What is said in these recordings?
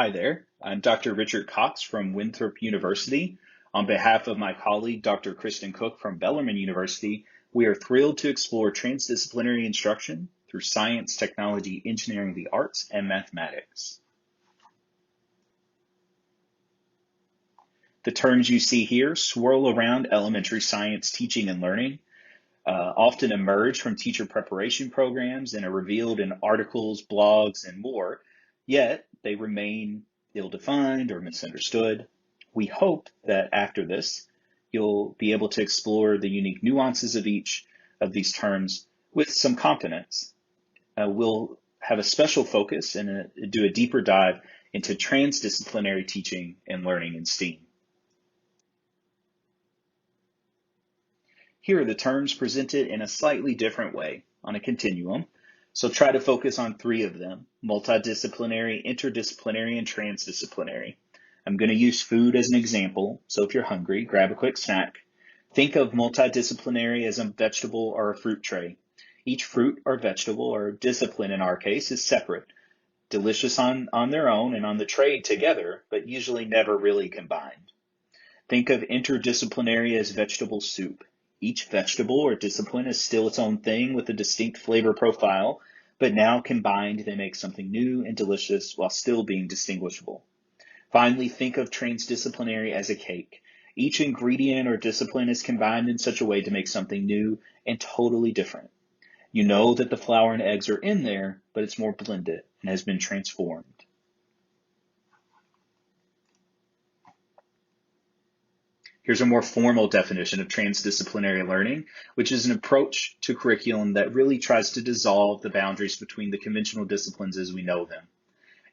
Hi there, I'm Dr. Richard Cox from Winthrop University. On behalf of my colleague, Dr. Kristen Cook from Bellarmine University, we are thrilled to explore transdisciplinary instruction through science, technology, engineering, the arts, and mathematics. The terms you see here swirl around elementary science teaching and learning, often emerge from teacher preparation programs and are revealed in articles, blogs, and more, yet they remain ill-defined or misunderstood. We hope that after this, you'll be able to explore the unique nuances of each of these terms with some confidence. We'll have a special focus and do a deeper dive into transdisciplinary teaching and learning in STEAM. Here are the terms presented in a slightly different way on a continuum, so try to focus on three of them: multidisciplinary, interdisciplinary, and transdisciplinary. I'm going to use food as an example, so if you're hungry, grab a quick snack. Think of multidisciplinary as a vegetable or a fruit tray. Each fruit or vegetable, or discipline in our case, is separate, delicious on their own and on the tray together, but usually never really combined. Think of interdisciplinary as vegetable soup. Each vegetable or discipline is still its own thing with a distinct flavor profile, but now combined they make something new and delicious while still being distinguishable. Finally, think of transdisciplinary as a cake. Each ingredient or discipline is combined in such a way to make something new and totally different. You know that the flour and eggs are in there, but it's more blended and has been transformed. Here's a more formal definition of transdisciplinary learning, which is an approach to curriculum that really tries to dissolve the boundaries between the conventional disciplines as we know them.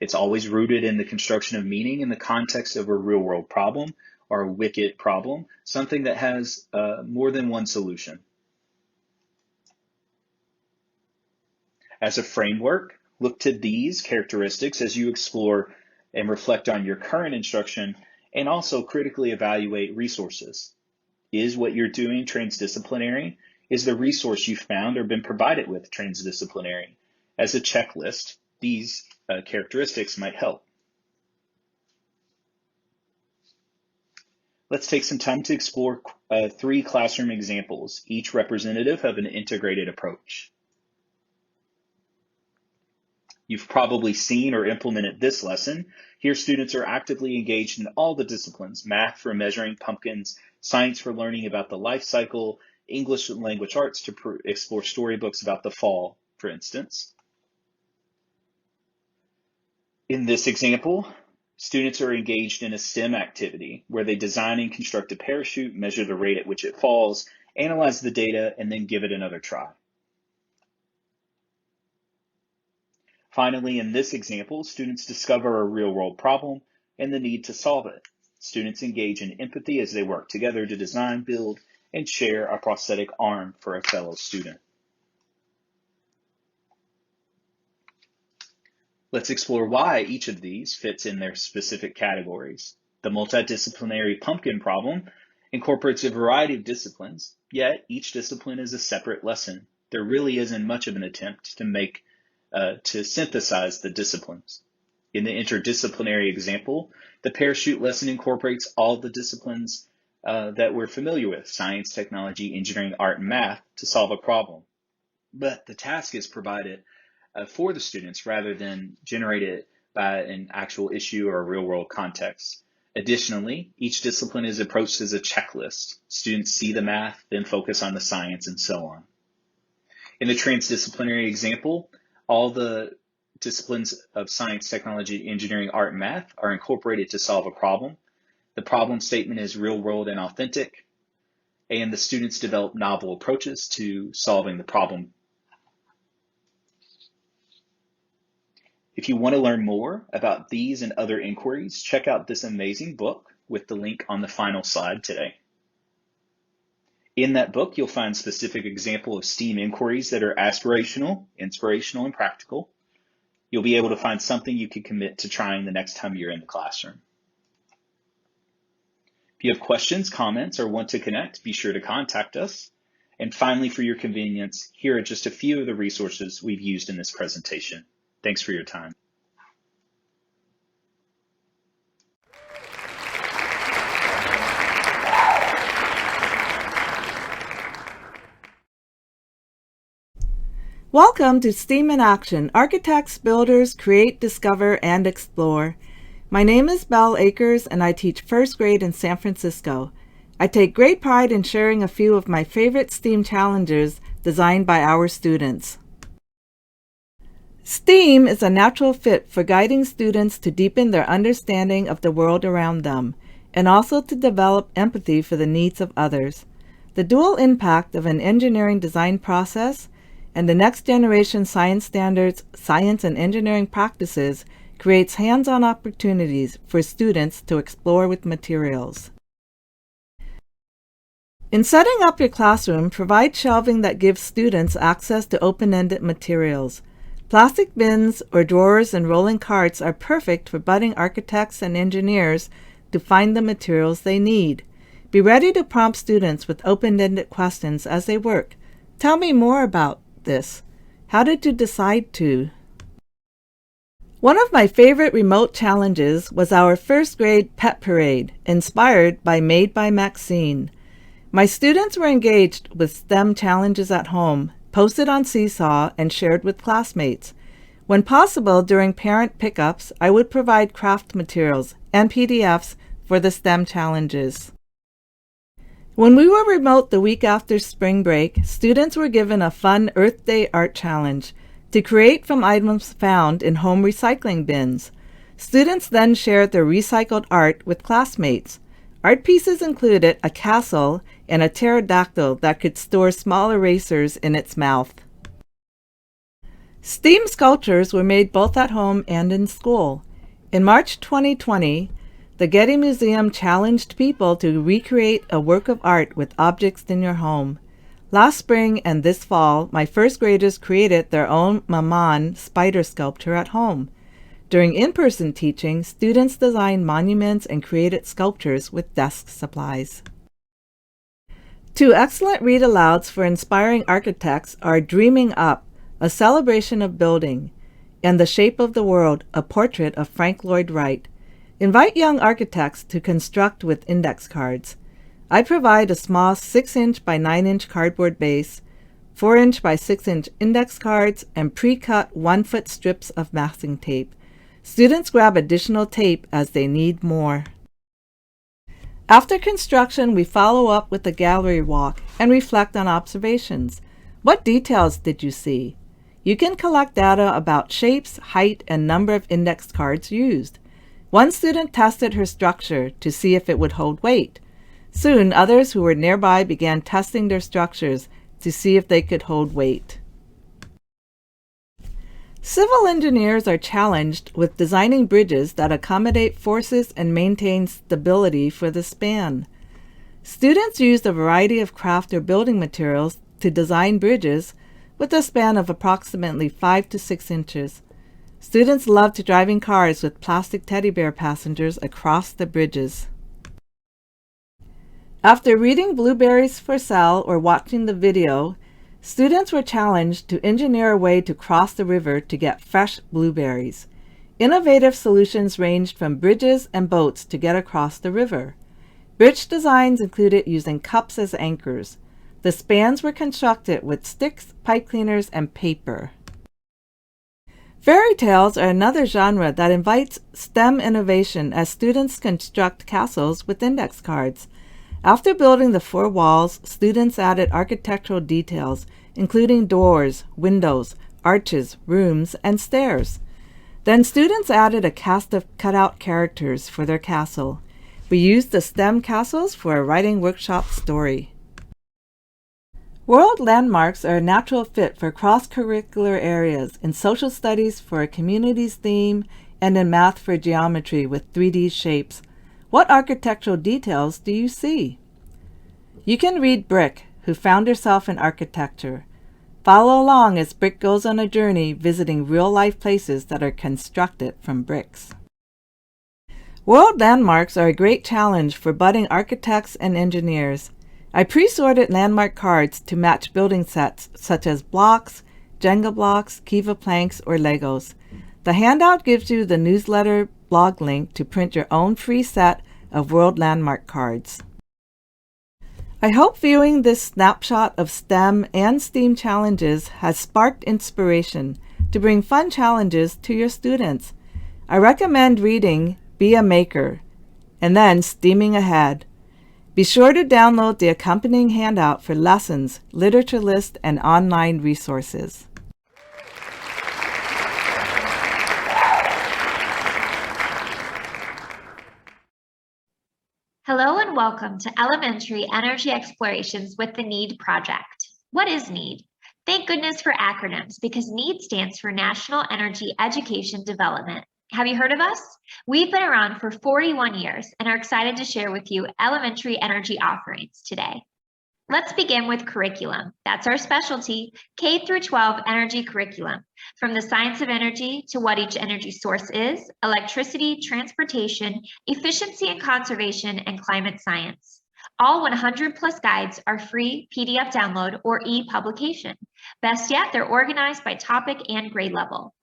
It's always rooted in the construction of meaning in the context of a real-world problem or a wicked problem, something that has more than one solution. As a framework, look to these characteristics as you explore and reflect on your current instruction, and also critically evaluate resources. Is what you're doing transdisciplinary? Is the resource you found or been provided with transdisciplinary? As a checklist, these characteristics might help. Let's take some time to explore three classroom examples, each representative of an integrated approach. You've probably seen or implemented this lesson. Here, students are actively engaged in all the disciplines: math for measuring pumpkins, science for learning about the life cycle, English and language arts to explore storybooks about the fall, for instance. In this example, students are engaged in a STEM activity where they design and construct a parachute, measure the rate at which it falls, analyze the data, and then give it another try. Finally, in this example, students discover a real-world problem and the need to solve it. Students engage in empathy as they work together to design, build, and share a prosthetic arm for a fellow student. Let's explore why each of these fits in their specific categories. The multidisciplinary pumpkin problem incorporates a variety of disciplines, yet each discipline is a separate lesson. There really isn't much of an attempt to synthesize the disciplines. In the interdisciplinary example, the parachute lesson incorporates all the disciplines that we're familiar with: science, technology, engineering, art, and math to solve a problem. But the task is provided for the students rather than generated by an actual issue or a real-world context. Additionally, each discipline is approached as a checklist. Students see the math, then focus on the science, and so on. In the transdisciplinary example, all the disciplines of science, technology, engineering, art, and math are incorporated to solve a problem. The problem statement is real-world and authentic, and the students develop novel approaches to solving the problem. If you want to learn more about these and other inquiries, check out this amazing book with the link on the final slide today. In that book, you'll find specific examples of STEAM inquiries that are aspirational, inspirational, and practical. You'll be able to find something you can commit to trying the next time you're in the classroom. If you have questions, comments, or want to connect, be sure to contact us. And finally, for your convenience, here are just a few of the resources we've used in this presentation. Thanks for your time. Welcome to STEAM in Action, Architects, Builders, Create, Discover, and Explore. My name is Belle Akers and I teach first grade in San Francisco. I take great pride in sharing a few of my favorite STEAM challenges designed by our students. STEAM is a natural fit for guiding students to deepen their understanding of the world around them and also to develop empathy for the needs of others. The dual impact of an engineering design process and the next generation science standards, science and engineering practices creates hands-on opportunities for students to explore with materials. In setting up your classroom, provide shelving that gives students access to open-ended materials. Plastic bins or drawers and rolling carts are perfect for budding architects and engineers to find the materials they need. Be ready to prompt students with open-ended questions as they work. Tell me more about this. How did you decide to? One of my favorite remote challenges was our first grade pet parade, inspired by Made by Maxine. My students were engaged with STEM challenges at home, posted on Seesaw, and shared with classmates. When possible, during parent pickups, I would provide craft materials and PDFs for the STEM challenges. When we were remote the week after spring break, students were given a fun Earth Day art challenge to create from items found in home recycling bins. Students then shared their recycled art with classmates. Art pieces included a castle and a pterodactyl that could store small erasers in its mouth. STEAM sculptures were made both at home and in school. In March 2020, the Getty Museum challenged people to recreate a work of art with objects in your home. Last spring and this fall, my first graders created their own Maman spider sculpture at home. During in-person teaching, students designed monuments and created sculptures with desk supplies. Two excellent read-alouds for inspiring architects are Dreaming Up, a celebration of building, and The Shape of the World, a portrait of Frank Lloyd Wright. Invite young architects to construct with index cards. I provide a small 6-inch by 9-inch cardboard base, 4-inch by 6-inch index cards, and pre-cut 1-foot strips of masking tape. Students grab additional tape as they need more. After construction, we follow up with a gallery walk and reflect on observations. What details did you see? You can collect data about shapes, height, and number of index cards used. One student tested her structure to see if it would hold weight. Soon, others who were nearby began testing their structures to see if they could hold weight. Civil engineers are challenged with designing bridges that accommodate forces and maintain stability for the span. Students used a variety of craft or building materials to design bridges with a span of approximately 5 to 6 inches. Students loved driving cars with plastic teddy bear passengers across the bridges. After reading Blueberries for Sale or watching the video, students were challenged to engineer a way to cross the river to get fresh blueberries. Innovative solutions ranged from bridges and boats to get across the river. Bridge designs included using cups as anchors. The spans were constructed with sticks, pipe cleaners, and paper. Fairy tales are another genre that invites STEM innovation as students construct castles with index cards. After building the 4 walls, students added architectural details, including doors, windows, arches, rooms, and stairs. Then students added a cast of cutout characters for their castle. We used the STEM castles for a writing workshop story. World landmarks are a natural fit for cross-curricular areas, in social studies for a communities theme, and in math for geometry with 3D shapes. What architectural details do you see? You can read Brick, who found herself in architecture. Follow along as Brick goes on a journey visiting real-life places that are constructed from bricks. World landmarks are a great challenge for budding architects and engineers. I pre-sorted landmark cards to match building sets such as blocks, Jenga blocks, Kiva planks, or Legos. The handout gives you the newsletter blog link to print your own free set of World Landmark cards. I hope viewing this snapshot of STEM and STEAM challenges has sparked inspiration to bring fun challenges to your students. I recommend reading Be a Maker and then steaming ahead. Be sure to download the accompanying handout for lessons, literature list, and online resources. Hello and welcome to Elementary Energy Explorations with the NEED project. What is NEED? Thank goodness for acronyms, because NEED stands for National Energy Education Development. Have you heard of us? We've been around for 41 years and are excited to share with you elementary energy offerings today. Let's begin with curriculum. That's our specialty, K through 12 energy curriculum, from the science of energy to what each energy source is, electricity, transportation, efficiency and conservation, and climate science. All 100 plus guides are free PDF download or e-publication. Best yet, they're organized by topic and grade level.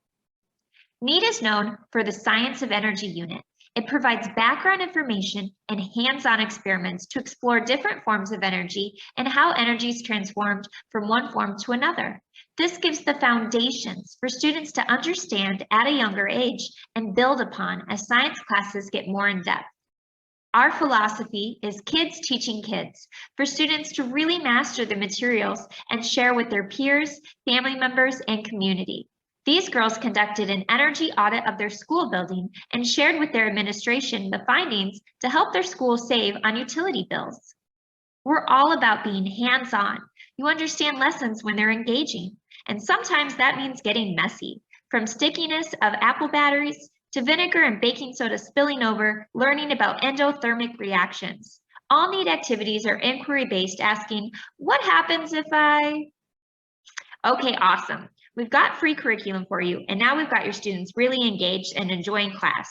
NEED is known for the Science of Energy unit. It provides background information and hands-on experiments to explore different forms of energy and how energy is transformed from one form to another. This gives the foundations for students to understand at a younger age and build upon as science classes get more in-depth. Our philosophy is kids teaching kids, for students to really master the materials and share with their peers, family members, and community. These girls conducted an energy audit of their school building and shared with their administration the findings to help their school save on utility bills. We're all about being hands-on. You understand lessons when they're engaging, and sometimes that means getting messy, from stickiness of apple batteries to vinegar and baking soda spilling over, learning about endothermic reactions. All NEED activities are inquiry-based, asking, what happens if I... Okay, awesome. We've got free curriculum for you, and now we've got your students really engaged and enjoying class.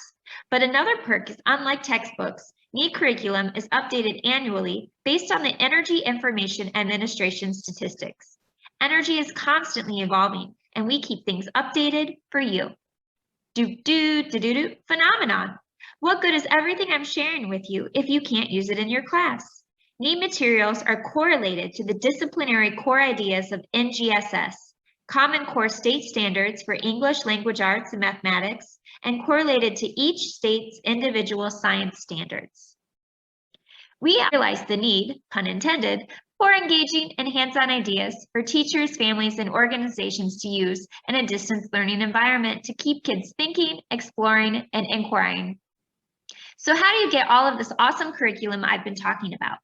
But another perk is, unlike textbooks, NEED curriculum is updated annually based on the Energy Information Administration statistics. Energy is constantly evolving, and we keep things updated for you. Phenomenon. What good is everything I'm sharing with you if you can't use it in your class? NEED materials are correlated to the disciplinary core ideas of NGSS, Common Core State Standards for English, Language Arts, and Mathematics, and correlated to each state's individual science standards. We realize the need, pun intended, for engaging and hands-on ideas for teachers, families, and organizations to use in a distance learning environment to keep kids thinking, exploring, and inquiring. So how do you get all of this awesome curriculum I've been talking about?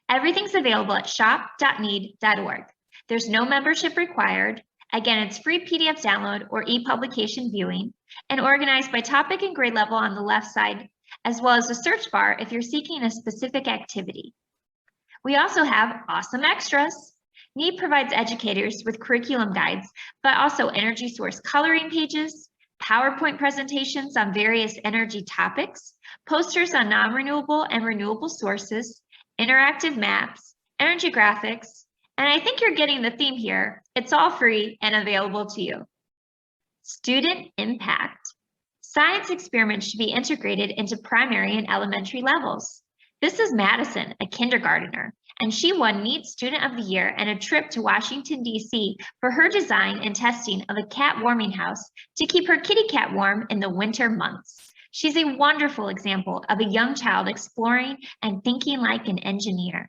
Everything's available at shop.need.org. There's no membership required. Again, it's free PDF download or e-publication viewing, and organized by topic and grade level on the left side, as well as a search bar if you're seeking a specific activity. We also have awesome extras. NEED provides educators with curriculum guides, but also energy source coloring pages, PowerPoint presentations on various energy topics, posters on non-renewable and renewable sources, interactive maps, energy graphics, and I think you're getting the theme here. It's all free and available to you. Student impact. Science experiments should be integrated into primary and elementary levels. This is Madison, a kindergartner, and she won NEED Student of the Year and a trip to Washington, D.C. for her design and testing of a cat warming house to keep her kitty cat warm in the winter months. She's a wonderful example of a young child exploring and thinking like an engineer.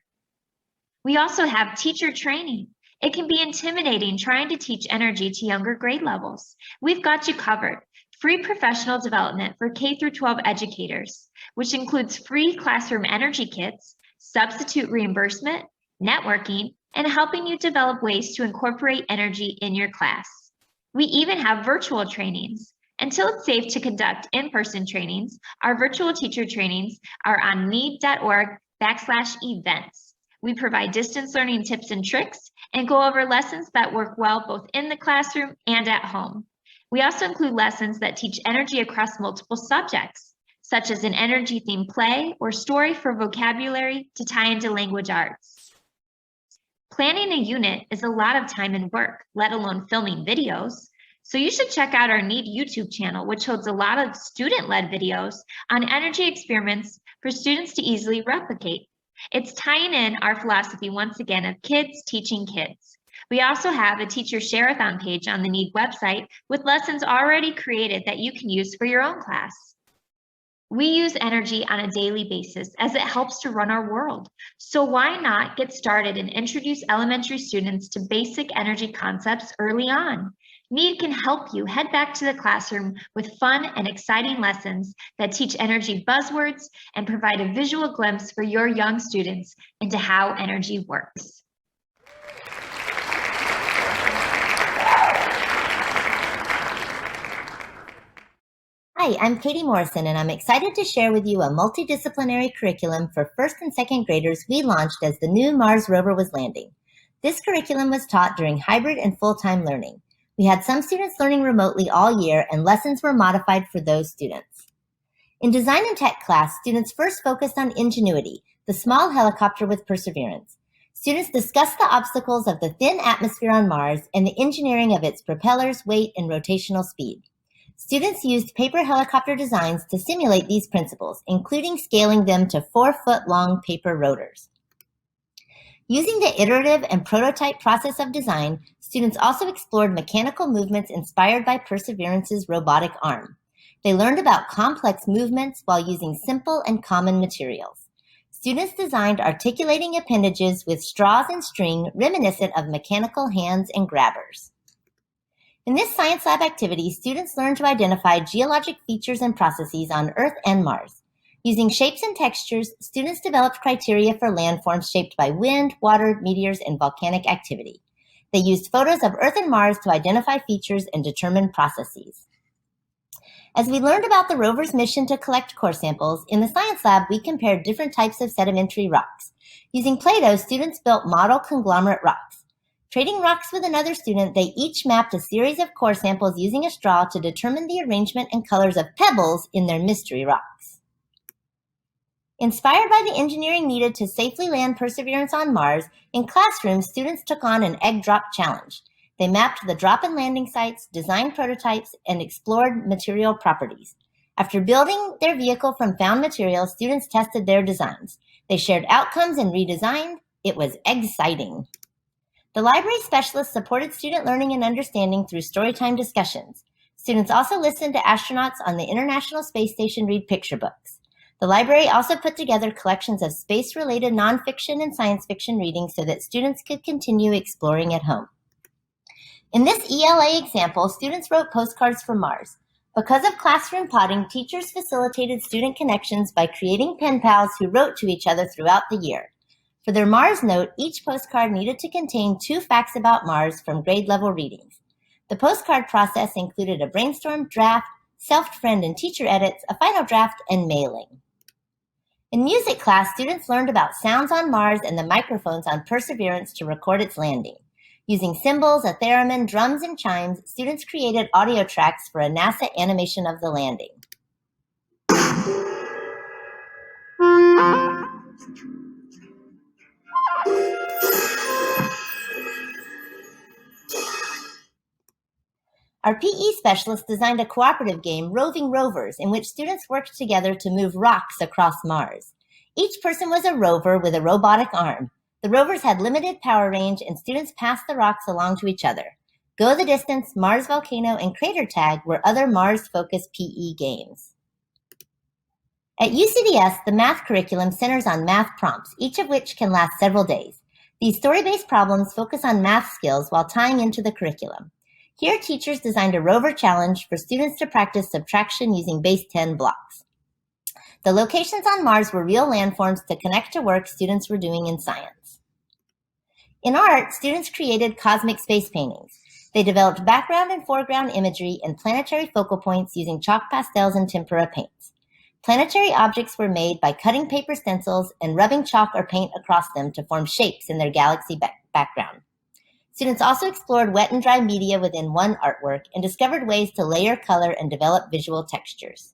We also have teacher training. It can be intimidating trying to teach energy to younger grade levels. We've got you covered. Free professional development for K through 12 educators, which includes free classroom energy kits, substitute reimbursement, networking, and helping you develop ways to incorporate energy in your class. We even have virtual trainings. Until it's safe to conduct in-person trainings, our virtual teacher trainings are on need.org/events. We provide distance learning tips and tricks and go over lessons that work well both in the classroom and at home. We also include lessons that teach energy across multiple subjects, such as an energy-themed play or story for vocabulary to tie into language arts. Planning a unit is a lot of time and work, let alone filming videos. So you should check out our NEED YouTube channel, which holds a lot of student-led videos on energy experiments for students to easily replicate. It's tying in our philosophy once again of kids teaching kids. We also have a teacher share-a-thon page on the NEED website with lessons already created that you can use for your own class. We use energy on a daily basis as it helps to run our world. So why not get started and introduce elementary students to basic energy concepts early on? NEED can help you head back to the classroom with fun and exciting lessons that teach energy buzzwords and provide a visual glimpse for your young students into how energy works. Hi, I'm Katie Morrison, and I'm excited to share with you a multidisciplinary curriculum for first and second graders we launched as the new Mars rover was landing. This curriculum was taught during hybrid and full-time learning. We had some students learning remotely all year, and lessons were modified for those students. In design and tech class, students first focused on Ingenuity, the small helicopter with perseverance. Students discussed the obstacles of the thin atmosphere on Mars and the engineering of its propellers, weight, and rotational speed. Students used paper helicopter designs to simulate these principles, including scaling them to 4-foot-long paper rotors. Using the iterative and prototype process of design, students also explored mechanical movements inspired by Perseverance's robotic arm. They learned about complex movements while using simple and common materials. Students designed articulating appendages with straws and string reminiscent of mechanical hands and grabbers. In this science lab activity, students learned to identify geologic features and processes on Earth and Mars. Using shapes and textures, students developed criteria for landforms shaped by wind, water, meteors, and volcanic activity. They used photos of Earth and Mars to identify features and determine processes. As we learned about the rover's mission to collect core samples, in the science lab, we compared different types of sedimentary rocks. Using Play-Doh, students built model conglomerate rocks. Trading rocks with another student, they each mapped a series of core samples using a straw to determine the arrangement and colors of pebbles in their mystery rocks. Inspired by the engineering needed to safely land Perseverance on Mars, in classrooms, students took on an egg drop challenge. They mapped the drop and landing sites, designed prototypes, and explored material properties. After building their vehicle from found materials, students tested their designs. They shared outcomes and redesigned. It was exciting. The library specialists supported student learning and understanding through storytime discussions. Students also listened to astronauts on the International Space Station read picture books. The library also put together collections of space-related nonfiction and science fiction readings so that students could continue exploring at home. In this ELA example, students wrote postcards from Mars. Because of classroom potting, teachers facilitated student connections by creating pen pals who wrote to each other throughout the year. For their Mars note, each postcard needed to contain 2 facts about Mars from grade-level readings. The postcard process included a brainstorm, draft, self-friend and teacher edits, a final draft, and mailing. In music class, students learned about sounds on Mars and the microphones on Perseverance to record its landing. Using cymbals, a theremin, drums, and chimes, students created audio tracks for a NASA animation of the landing. Our PE specialist designed a cooperative game, Roving Rovers, in which students worked together to move rocks across Mars. Each person was a rover with a robotic arm. The rovers had limited power range, and students passed the rocks along to each other. Go the Distance, Mars Volcano, and Crater Tag were other Mars-focused PE games. At UCDS, the math curriculum centers on math prompts, each of which can last several days. These story-based problems focus on math skills while tying into the curriculum. Here, teachers designed a rover challenge for students to practice subtraction using base 10 blocks. The locations on Mars were real landforms to connect to work students were doing in science. In art, students created cosmic space paintings. They developed background and foreground imagery and planetary focal points using chalk pastels and tempera paints. Planetary objects were made by cutting paper stencils and rubbing chalk or paint across them to form shapes in their galaxy background. Students also explored wet and dry media within one artwork and discovered ways to layer color and develop visual textures.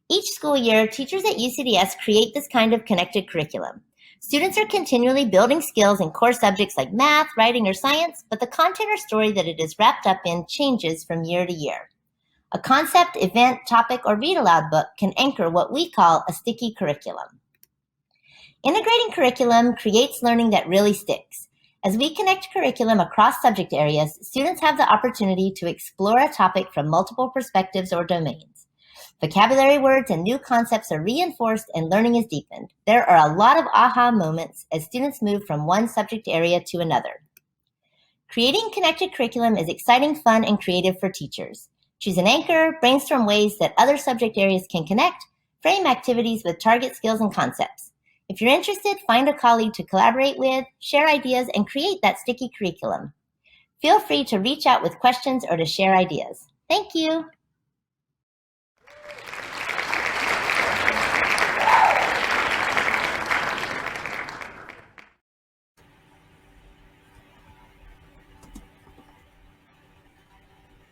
Each school year, teachers at UCDS create this kind of connected curriculum. Students are continually building skills in core subjects like math, writing, or science, but the content or story that it is wrapped up in changes from year to year. A concept, event, topic, or read-aloud book can anchor what we call a sticky curriculum. Integrating curriculum creates learning that really sticks. As we connect curriculum across subject areas, students have the opportunity to explore a topic from multiple perspectives or domains. Vocabulary words and new concepts are reinforced and learning is deepened. There are a lot of aha moments as students move from one subject area to another. Creating connected curriculum is exciting, fun, and creative for teachers. Choose an anchor, brainstorm ways that other subject areas can connect, frame activities with target skills and concepts. If you're interested, find a colleague to collaborate with, share ideas, and create that sticky curriculum. Feel free to reach out with questions or to share ideas. Thank you.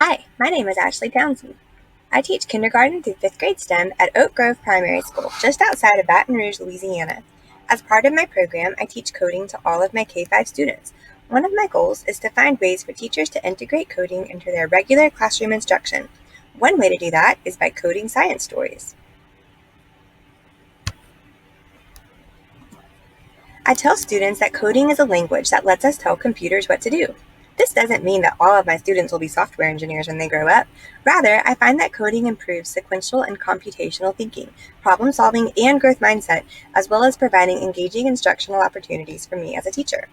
Hi, my name is Ashley Townsend. I teach kindergarten through 5th grade STEM at Oak Grove Primary School, just outside of Baton Rouge, Louisiana. As part of my program, I teach coding to all of my K-5 students. One of my goals is to find ways for teachers to integrate coding into their regular classroom instruction. One way to do that is by coding science stories. I tell students that coding is a language that lets us tell computers what to do. This doesn't mean that all of my students will be software engineers when they grow up. Rather, I find that coding improves sequential and computational thinking, problem solving, and growth mindset, as well as providing engaging instructional opportunities for me as a teacher.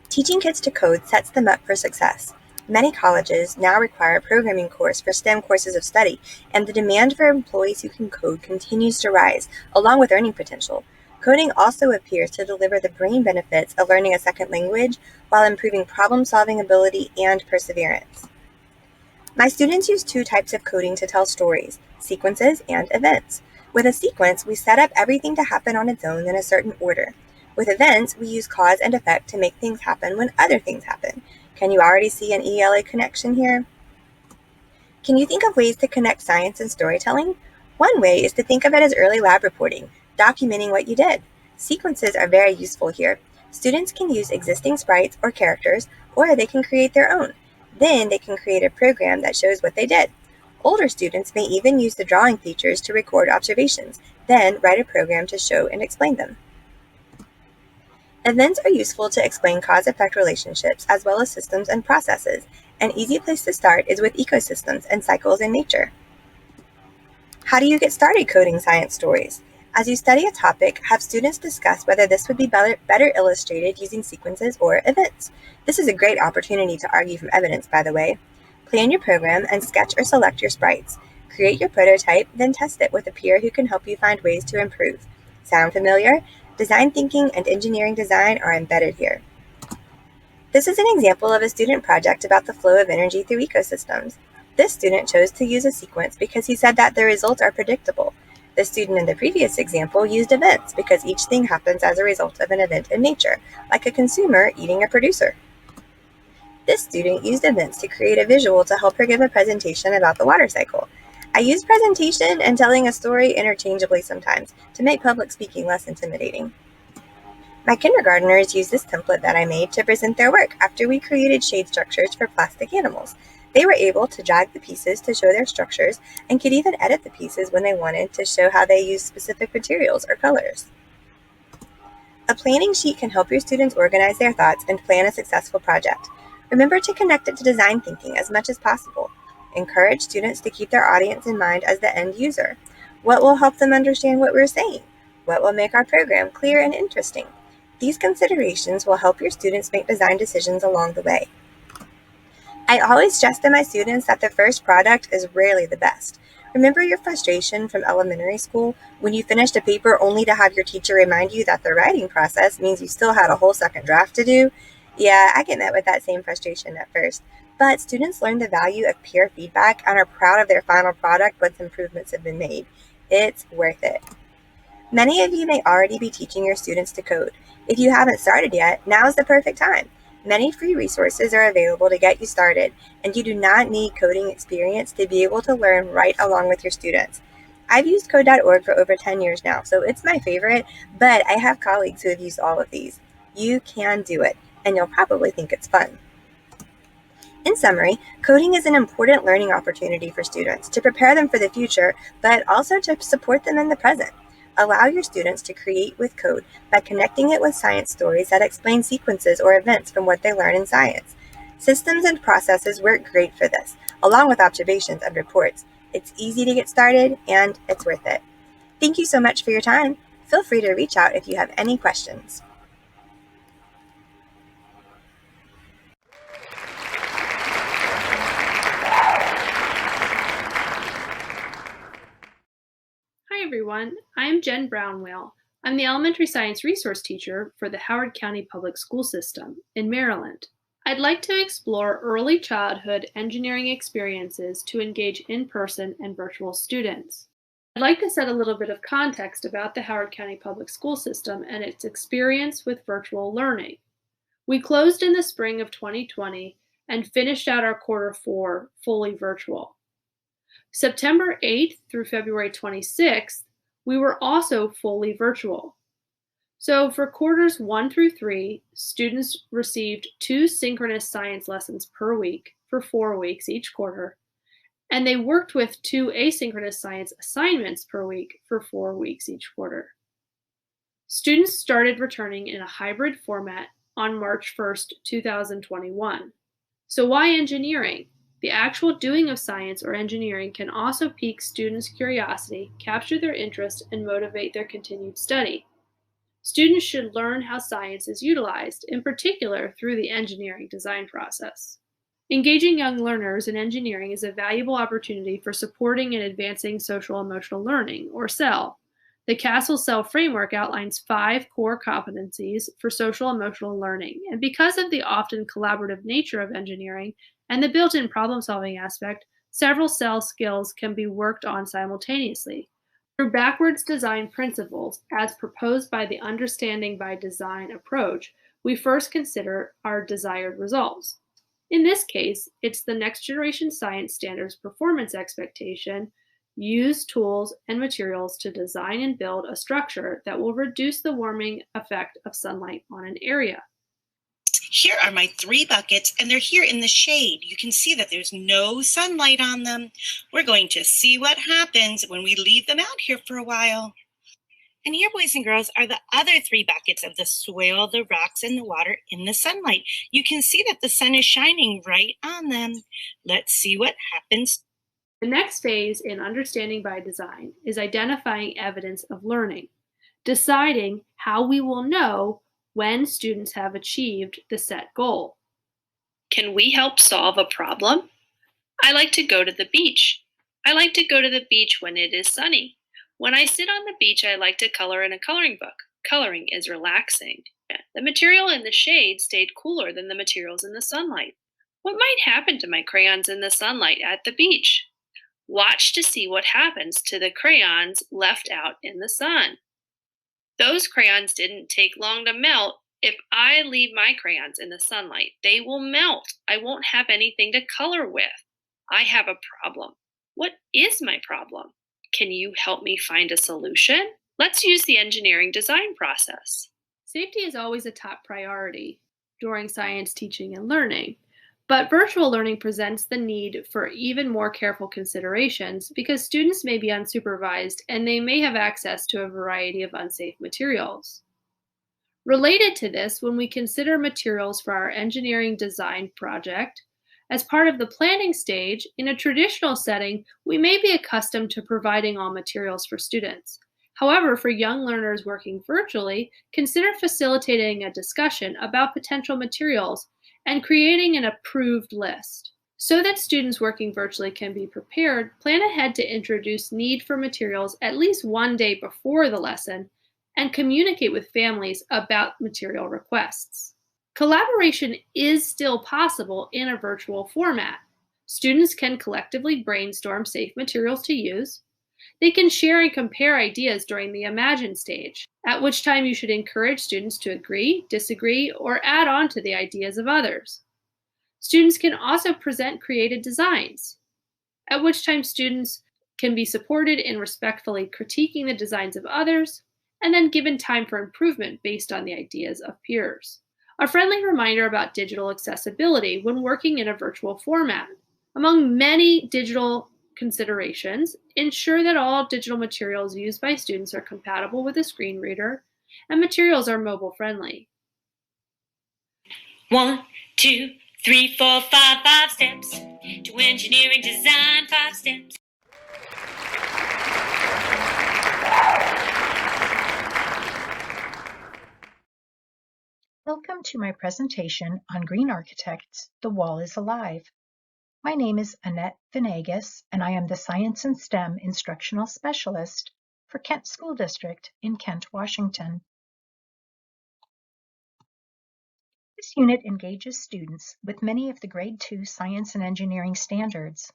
Teaching kids to code sets them up for success. Many colleges now require a programming course for STEM courses of study, and the demand for employees who can code continues to rise, along with earning potential. Coding also appears to deliver the brain benefits of learning a second language while improving problem-solving ability and perseverance. My students use 2 types of coding to tell stories, sequences and events. With a sequence, we set up everything to happen on its own in a certain order. With events, we use cause and effect to make things happen when other things happen. Can you already see an ELA connection here? Can you think of ways to connect science and storytelling? One way is to think of it as early lab reporting, documenting what you did. Sequences are very useful here. Students can use existing sprites or characters, or they can create their own. Then they can create a program that shows what they did. Older students may even use the drawing features to record observations, then write a program to show and explain them. Events are useful to explain cause-effect relationships as well as systems and processes. An easy place to start is with ecosystems and cycles in nature. How do you get started coding science stories? As you study a topic, have students discuss whether this would be better illustrated using sequences or events. This is a great opportunity to argue from evidence, by the way. Plan your program and sketch or select your sprites. Create your prototype, then test it with a peer who can help you find ways to improve. Sound familiar? Design thinking and engineering design are embedded here. This is an example of a student project about the flow of energy through ecosystems. This student chose to use a sequence because he said that the results are predictable. The student in the previous example used events because each thing happens as a result of an event in nature, like a consumer eating a producer. This student used events to create a visual to help her give a presentation about the water cycle. I use presentation and telling a story interchangeably sometimes to make public speaking less intimidating. My kindergartners use this template that I made to present their work after we created shade structures for plastic animals. They were able to drag the pieces to show their structures and could even edit the pieces when they wanted to show how they use specific materials or colors. A planning sheet can help your students organize their thoughts and plan a successful project. Remember to connect it to design thinking as much as possible. Encourage students to keep their audience in mind as the end user. What will help them understand what we're saying? What will make our program clear and interesting? These considerations will help your students make design decisions along the way. I always stress to my students that the first product is rarely the best. Remember your frustration from elementary school when you finished a paper only to have your teacher remind you that the writing process means you still had a whole second draft to do? Yeah, I get met with that same frustration at first, but students learn the value of peer feedback and are proud of their final product once improvements have been made. It's worth it. Many of you may already be teaching your students to code. If you haven't started yet, now is the perfect time. Many free resources are available to get you started, and you do not need coding experience to be able to learn right along with your students. I've used code.org for over 10 years now, so it's my favorite, but I have colleagues who have used all of these. You can do it, and you'll probably think it's fun. In summary, coding is an important learning opportunity for students to prepare them for the future, but also to support them in the present. Allow your students to create with code by connecting it with science stories that explain sequences or events from what they learn in science. Systems and processes work great for this, along with observations and reports. It's easy to get started, and it's worth it. Thank you so much for your time. Feel free to reach out if you have any questions. Hi everyone, I'm Jen Brownwell. I'm the elementary science resource teacher for the Howard County Public School System in Maryland. I'd like to explore early childhood engineering experiences to engage in-person and virtual students. I'd like to set a little bit of context about the Howard County Public School System and its experience with virtual learning. We closed in the spring of 2020 and finished out our Q4 fully virtual. September 8th through February 26th, we were also fully virtual. So for quarters 1 through 3, students received 2 synchronous science lessons per week for 4 weeks each quarter, and they worked with 2 asynchronous science assignments per week for 4 weeks each quarter. Students started returning in a hybrid format on March 1st, 2021. So why engineering? The actual doing of science or engineering can also pique students' curiosity, capture their interest, and motivate their continued study. Students should learn how science is utilized, in particular through the engineering design process. Engaging young learners in engineering is a valuable opportunity for supporting and advancing social emotional learning, or SEL. The Castle SEL framework outlines 5 core competencies for social emotional learning, and because of the often collaborative nature of engineering and the built-in problem-solving aspect, several SEL skills can be worked on simultaneously. Through backwards design principles, as proposed by the Understanding by Design approach, we first consider our desired results. In this case, it's the next generation science standards performance expectation: use tools and materials to design and build a structure that will reduce the warming effect of sunlight on an area. Here are my 3 buckets, and they're here in the shade. You can see that there's no sunlight on them. We're going to see what happens when we leave them out here for a while. And here, boys and girls, are the other 3 buckets of the soil, the rocks, and the water in the sunlight. You can see that the sun is shining right on them. Let's see what happens. The next phase in Understanding by Design is identifying evidence of learning, deciding how we will know when students have achieved the set goal. Can we help solve a problem? I like to go to the beach. I like to go to the beach when it is sunny. When I sit on the beach, I like to color in a coloring book. Coloring is relaxing. The material in the shade stayed cooler than the materials in the sunlight. What might happen to my crayons in the sunlight at the beach? Watch to see what happens to the crayons left out in the sun. Those crayons didn't take long to melt. If I leave my crayons in the sunlight, they will melt. I won't have anything to color with. I have a problem. What is my problem? Can you help me find a solution? Let's use the engineering design process. Safety is always a top priority during science teaching and learning, but virtual learning presents the need for even more careful considerations because students may be unsupervised and they may have access to a variety of unsafe materials. Related to this, when we consider materials for our engineering design project, as part of the planning stage, in a traditional setting, we may be accustomed to providing all materials for students. However, for young learners working virtually, consider facilitating a discussion about potential materials and creating an approved list. So that students working virtually can be prepared, plan ahead to introduce need for materials at least one day before the lesson and communicate with families about material requests. Collaboration is still possible in a virtual format. Students can collectively brainstorm safe materials to use. They can share and compare ideas during the Imagine stage, at which time you should encourage students to agree, disagree, or add on to the ideas of others. Students can also present created designs, at which time students can be supported in respectfully critiquing the designs of others, and then given time for improvement based on the ideas of peers. A friendly reminder about digital accessibility when working in a virtual format. Among many digital considerations, ensure that all digital materials used by students are compatible with a screen reader, and materials are mobile friendly. 1, 2, 3, 4, 5, 5 steps to engineering design, 5 steps. Welcome to my presentation on Green Architects, The Wall is Alive. My name is Annette Venegas, and I am the Science and STEM Instructional Specialist for Kent School District in Kent, Washington. This unit engages students with many of the Grade 2 science and engineering standards.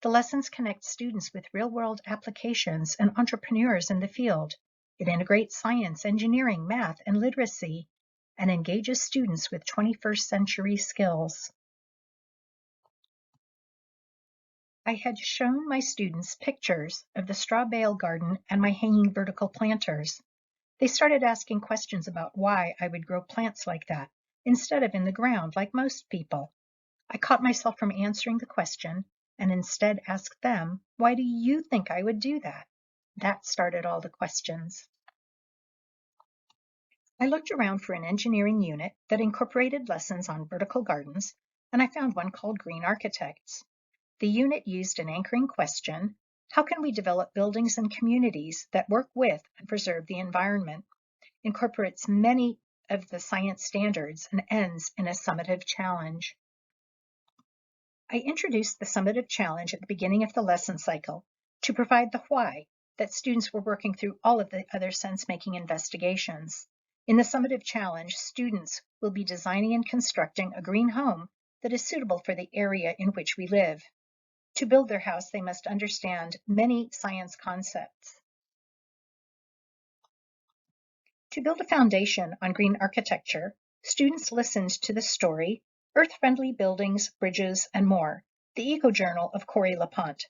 The lessons connect students with real-world applications and entrepreneurs in the field. It integrates science, engineering, math, and literacy, and engages students with 21st century skills. I had shown my students pictures of the straw bale garden and my hanging vertical planters. They started asking questions about why I would grow plants like that, instead of in the ground like most people. I caught myself from answering the question and instead asked them, why do you think I would do that? That started all the questions. I looked around for an engineering unit that incorporated lessons on vertical gardens, and I found one called Green Architects. The unit used an anchoring question: how can we develop buildings and communities that work with and preserve the environment? Incorporates many of the science standards and ends in a summative challenge. I introduced the summative challenge at the beginning of the lesson cycle to provide the why that students were working through all of the other sense-making investigations. In the summative challenge, students will be designing and constructing a green home that is suitable for the area in which we live. To build their house, they must understand many science concepts. To build a foundation on green architecture, students listened to the story, Earth-Friendly Buildings, Bridges, and More, the Eco-Journal of Corey LaPont.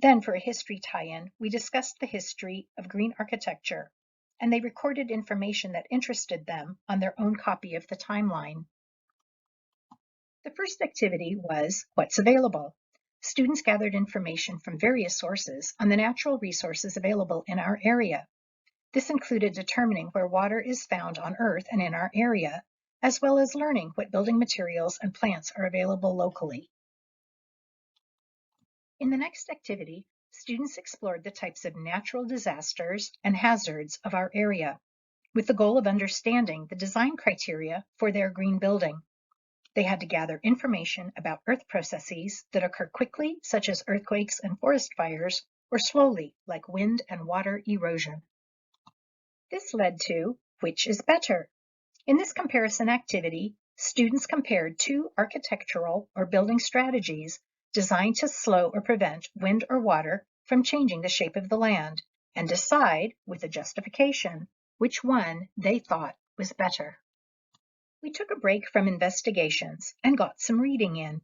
Then, for a history tie-in, we discussed the history of green architecture, and they recorded information that interested them on their own copy of the timeline. The first activity was What's Available? Students gathered information from various sources on the natural resources available in our area. This included determining where water is found on Earth and in our area, as well as learning what building materials and plants are available locally. In the next activity, students explored the types of natural disasters and hazards of our area, with the goal of understanding the design criteria for their green building. They had to gather information about Earth processes that occur quickly, such as earthquakes and forest fires, or slowly, like wind and water erosion. This led to which is better. In this comparison activity, students compared two architectural or building strategies designed to slow or prevent wind or water from changing the shape of the land and decide, with a justification, which one they thought was better. We took a break from investigations and got some reading in.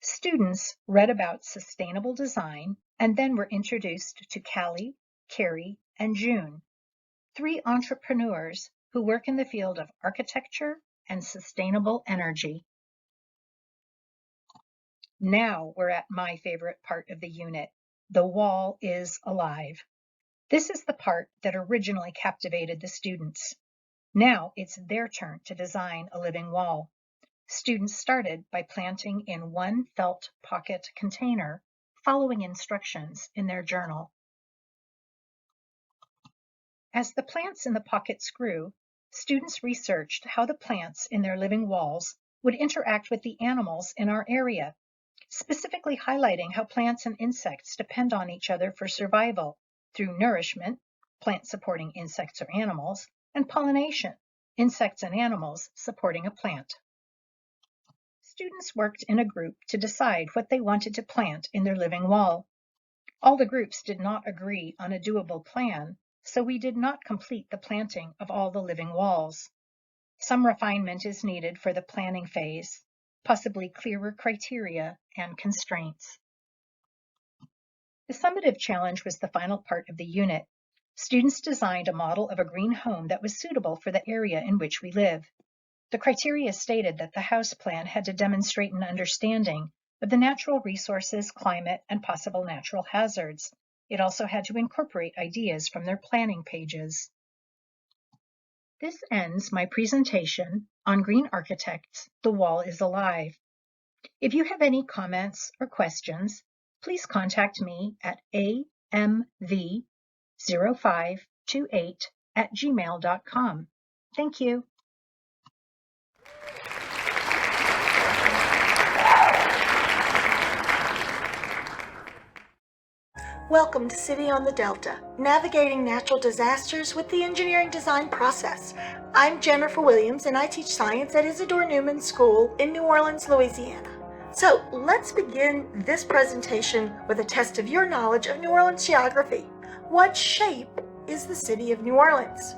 Students read about sustainable design and then were introduced to Callie, Carrie, and June, 3 entrepreneurs who work in the field of architecture and sustainable energy. Now we're at my favorite part of the unit. The wall is alive. This is the part that originally captivated the students. Now it's their turn to design a living wall. Students started by planting in one felt pocket container, following instructions in their journal. As the plants in the pockets grew, students researched how the plants in their living walls would interact with the animals in our area, specifically highlighting how plants and insects depend on each other for survival through nourishment, plants supporting insects or animals, and pollination, insects and animals supporting a plant. Students worked in a group to decide what they wanted to plant in their living wall. All the groups did not agree on a doable plan, so we did not complete the planting of all the living walls. Some refinement is needed for the planning phase, possibly clearer criteria and constraints. The summative challenge was the final part of the unit. Students designed a model of a green home that was suitable for the area in which we live. The criteria stated that the house plan had to demonstrate an understanding of the natural resources, climate, and possible natural hazards. It also had to incorporate ideas from their planning pages. This ends my presentation on Green Architects, The Wall is Alive. If you have any comments or questions, please contact me at amv0528@gmail.com. Thank you. Welcome to City on the Delta, navigating natural disasters with the engineering design process. I'm Jennifer Williams and I teach science at Isidore Newman School in New Orleans, Louisiana. So let's begin this presentation with a test of your knowledge of New Orleans geography. What shape is the city of New Orleans?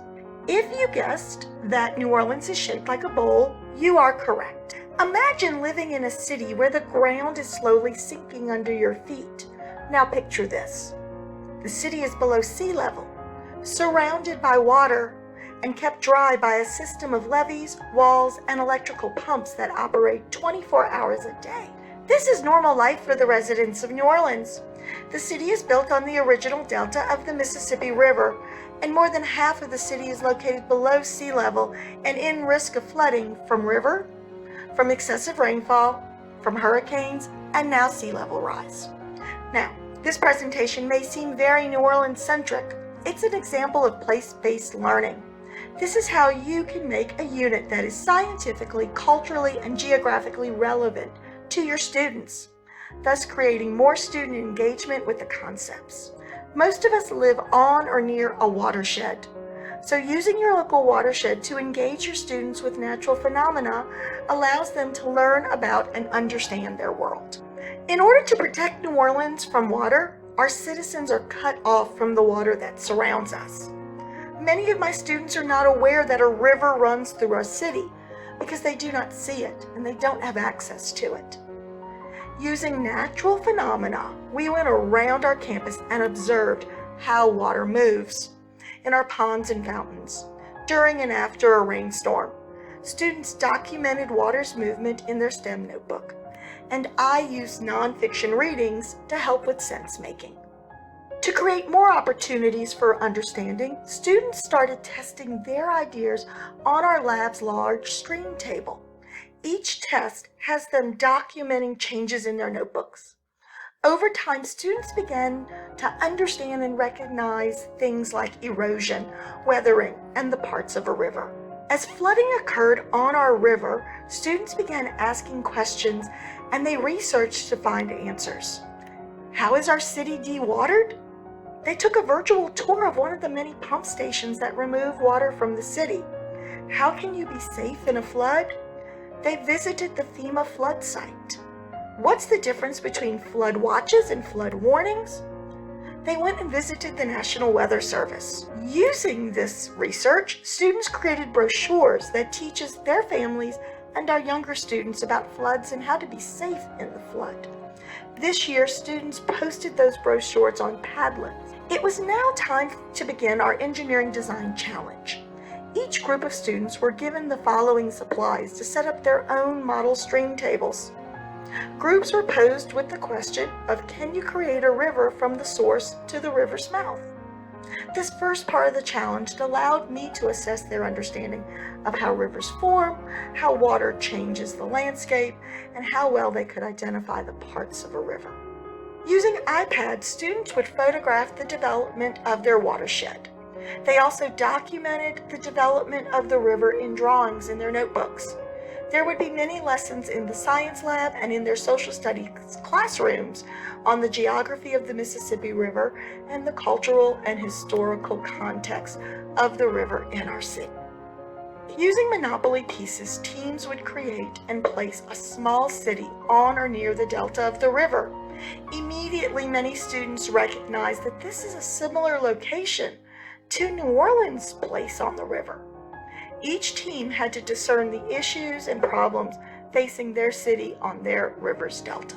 If you guessed that New Orleans is shaped like a bowl, you are correct. Imagine living in a city where the ground is slowly sinking under your feet. Now picture this. The city is below sea level, surrounded by water, and kept dry by a system of levees, walls, and electrical pumps that operate 24 hours a day. This is normal life for the residents of New Orleans. The city is built on the original delta of the Mississippi River, and more than half of the city is located below sea level and in risk of flooding from river, from excessive rainfall, from hurricanes, and now sea level rise. Now, this presentation may seem very New Orleans-centric. It's an example of place-based learning. This is how you can make a unit that is scientifically, culturally, and geographically relevant to your students, thus creating more student engagement with the concepts. Most of us live on or near a watershed. So using your local watershed to engage your students with natural phenomena allows them to learn about and understand their world. In order to protect New Orleans from water, our citizens are cut off from the water that surrounds us. Many of my students are not aware that a river runs through our city because they do not see it and they don't have access to it. Using natural phenomena, we went around our campus and observed how water moves in our ponds and fountains during and after a rainstorm. Students documented water's movement in their STEM notebook, and I used nonfiction readings to help with sense making. To create more opportunities for understanding, students started testing their ideas on our lab's large stream table. Each test has them documenting changes in their notebooks. Over time, students began to understand and recognize things like erosion, weathering, and the parts of a river. As flooding occurred on our river, students began asking questions and they researched to find answers. How is our city dewatered? They took a virtual tour of one of the many pump stations that remove water from the city. How can you be safe in a flood? They visited the FEMA flood site. What's the difference between flood watches and flood warnings? They went and visited the National Weather Service. Using this research, students created brochures that teaches their families and our younger students about floods and how to be safe in the flood. This year, students posted those brochures on Padlets. It was now time to begin our engineering design challenge. Each group of students were given the following supplies to set up their own model stream tables. Groups were posed with the question of, can you create a river from the source to the river's mouth? This first part of the challenge allowed me to assess their understanding of how rivers form, how water changes the landscape, and how well they could identify the parts of a river. Using iPads, students would photograph the development of their watershed. They also documented the development of the river in drawings in their notebooks. There would be many lessons in the science lab and in their social studies classrooms on the geography of the Mississippi River and the cultural and historical context of the river in our city. Using Monopoly pieces, teams would create and place a small city on or near the delta of the river. Immediately, many students recognized that this is a similar location to New Orleans' place on the river. Each team had to discern the issues and problems facing their city on their river's delta.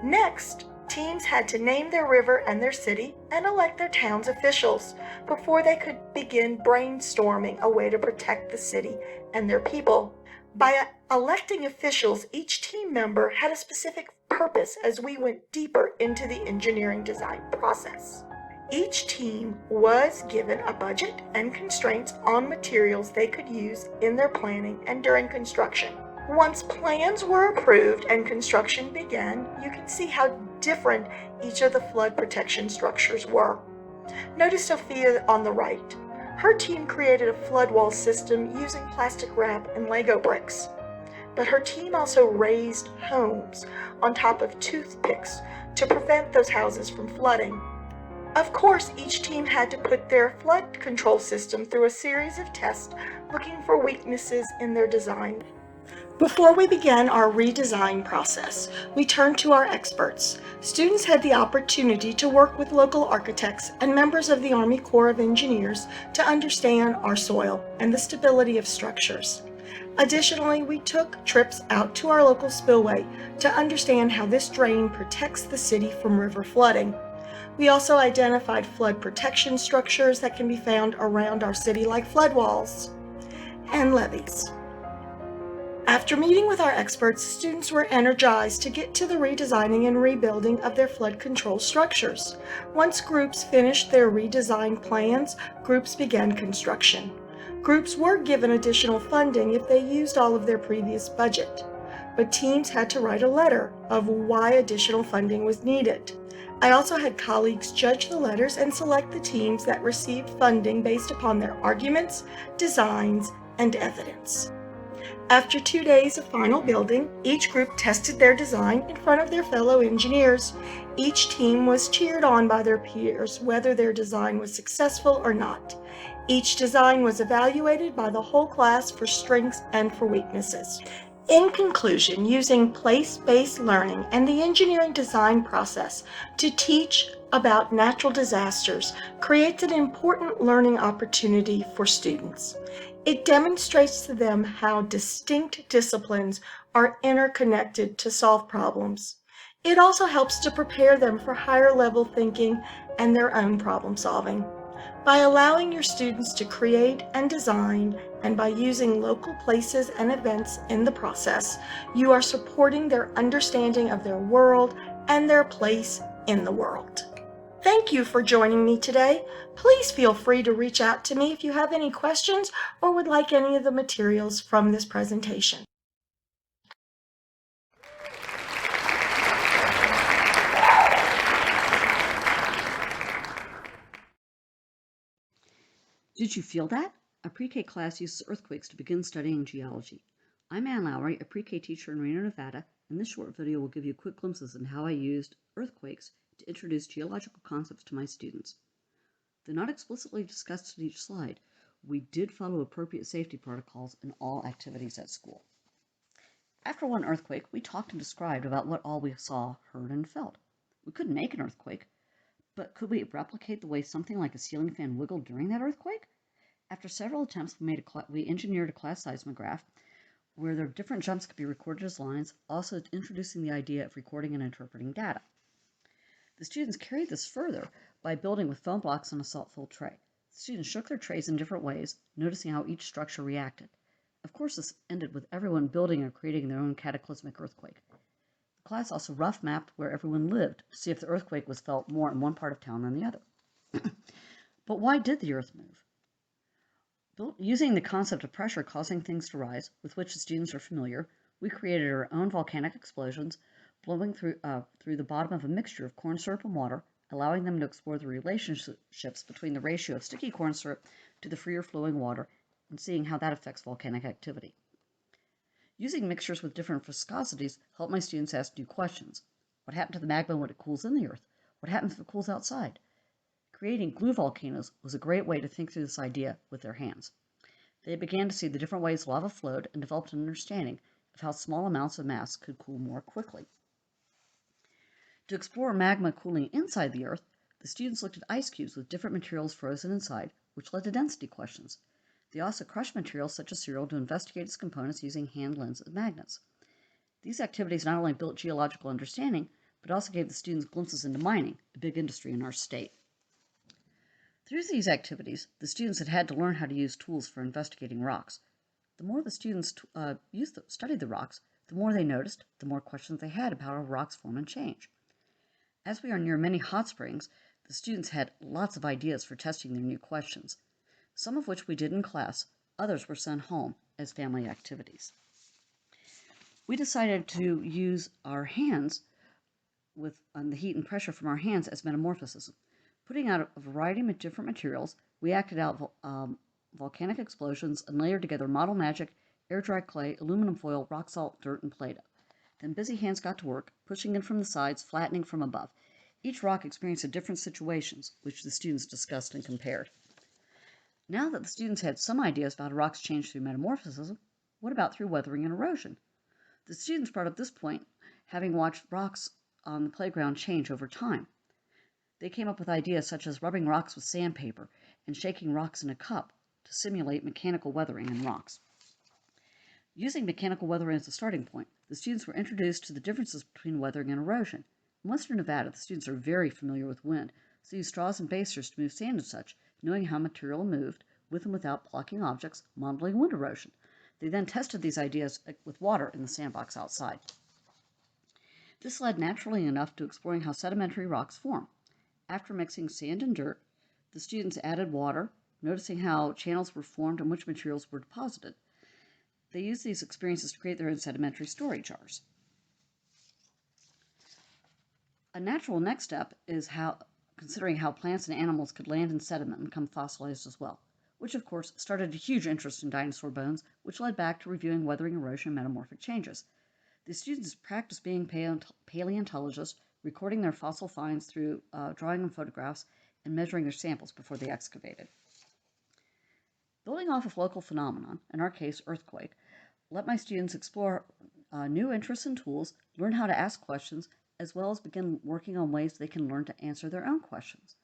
Next, teams had to name their river and their city and elect their town's officials before they could begin brainstorming a way to protect the city and their people. By electing officials, each team member had a specific purpose as we went deeper into the engineering design process. Each team was given a budget and constraints on materials they could use in their planning and during construction. Once plans were approved and construction began, you can see how different each of the flood protection structures were. Notice Sophia on the right. Her team created a flood wall system using plastic wrap and Lego bricks. But her team also raised homes on top of toothpicks to prevent those houses from flooding. Of course, each team had to put their flood control system through a series of tests looking for weaknesses in their design. Before we began our redesign process, we turned to our experts. Students had the opportunity to work with local architects and members of the Army Corps of Engineers to understand our soil and the stability of structures. Additionally, we took trips out to our local spillway to understand how this drain protects the city from river flooding. We also identified flood protection structures that can be found around our city, like flood walls and levees. After meeting with our experts, students were energized to get to the redesigning and rebuilding of their flood control structures. Once groups finished their redesign plans, groups began construction. Groups were given additional funding if they used all of their previous budget, but teams had to write a letter of why additional funding was needed. I also had colleagues judge the letters and select the teams that received funding based upon their arguments, designs, and evidence. After 2 days of final building, each group tested their design in front of their fellow engineers. Each team was cheered on by their peers, whether their design was successful or not. Each design was evaluated by the whole class for strengths and for weaknesses. In conclusion, using place-based learning and the engineering design process to teach about natural disasters creates an important learning opportunity for students. It demonstrates to them how distinct disciplines are interconnected to solve problems. It also helps to prepare them for higher level thinking and their own problem solving. By allowing your students to create and design, and by using local places and events in the process, you are supporting their understanding of their world and their place in the world. Thank you for joining me today. Please feel free to reach out to me if you have any questions or would like any of the materials from this presentation. Did you feel that? A pre-K class uses earthquakes to begin studying geology. I'm Ann Lowry, a pre-K teacher in Reno, Nevada, and this short video will give you quick glimpses on how I used earthquakes to introduce geological concepts to my students. Though not explicitly discussed in each slide, we did follow appropriate safety protocols in all activities at school. After one earthquake, we talked and described about what all we saw, heard, and felt. We couldn't make an earthquake, but could we replicate the way something like a ceiling fan wiggled during that earthquake? After several attempts, we engineered a class seismograph where the different jumps could be recorded as lines, also introducing the idea of recording and interpreting data. The students carried this further by building with foam blocks on a salt-filled tray. The students shook their trays in different ways, noticing how each structure reacted. Of course, this ended with everyone building or creating their own cataclysmic earthquake. The class also rough mapped where everyone lived to see if the earthquake was felt more in one part of town than the other. But why did the earth move? Using the concept of pressure causing things to rise, with which the students are familiar, we created our own volcanic explosions, blowing through the bottom of a mixture of corn syrup and water, allowing them to explore the relationships between the ratio of sticky corn syrup to the freer flowing water, and seeing how that affects volcanic activity. Using mixtures with different viscosities helped my students ask new questions. What happened to the magma when it cools in the earth? What happens if it cools outside? Creating glue volcanoes was a great way to think through this idea with their hands. They began to see the different ways lava flowed and developed an understanding of how small amounts of mass could cool more quickly. To explore magma cooling inside the Earth, the students looked at ice cubes with different materials frozen inside, which led to density questions. They also crushed materials such as cereal to investigate its components using hand lenses and magnets. These activities not only built geological understanding, but also gave the students glimpses into mining, a big industry in our state. Through these activities, the students had to learn how to use tools for investigating rocks. The more the students studied the rocks, The more they noticed, the more questions they had about how rocks form and change. As we are near many hot springs, the students had lots of ideas for testing their new questions, some of which we did in class, others were sent home as family activities. We decided to use our hands with the heat and pressure from our hands as metamorphosis. Putting out a variety of different materials, we acted out volcanic explosions and layered together model magic, air-dried clay, aluminum foil, rock salt, dirt, and Play-Doh. Then busy hands got to work, pushing in from the sides, flattening from above. Each rock experienced different situations, which the students discussed and compared. Now that the students had some ideas about how rocks change through metamorphosis, what about through weathering and erosion? The students brought up this point, having watched rocks on the playground change over time. They came up with ideas such as rubbing rocks with sandpaper and shaking rocks in a cup to simulate mechanical weathering in rocks. Using mechanical weathering as a starting point, the students were introduced to the differences between weathering and erosion. In Western Nevada, the students are very familiar with wind, so use straws and basers to move sand and such, knowing how material moved, with and without blocking objects, modeling wind erosion. They then tested these ideas with water in the sandbox outside. This led naturally enough to exploring how sedimentary rocks form. After mixing sand and dirt, the students added water, noticing how channels were formed and which materials were deposited. They used these experiences to create their own sedimentary storage jars. A natural next step is considering how plants and animals could land in sediment and become fossilized as well, which of course started a huge interest in dinosaur bones, which led back to reviewing weathering, erosion, and metamorphic changes. The students practiced being paleontologists, recording their fossil finds through drawing and photographs, and measuring their samples before they excavated. Building off of local phenomenon, in our case earthquake, let my students explore new interests and tools, learn how to ask questions, as well as begin working on ways they can learn to answer their own questions.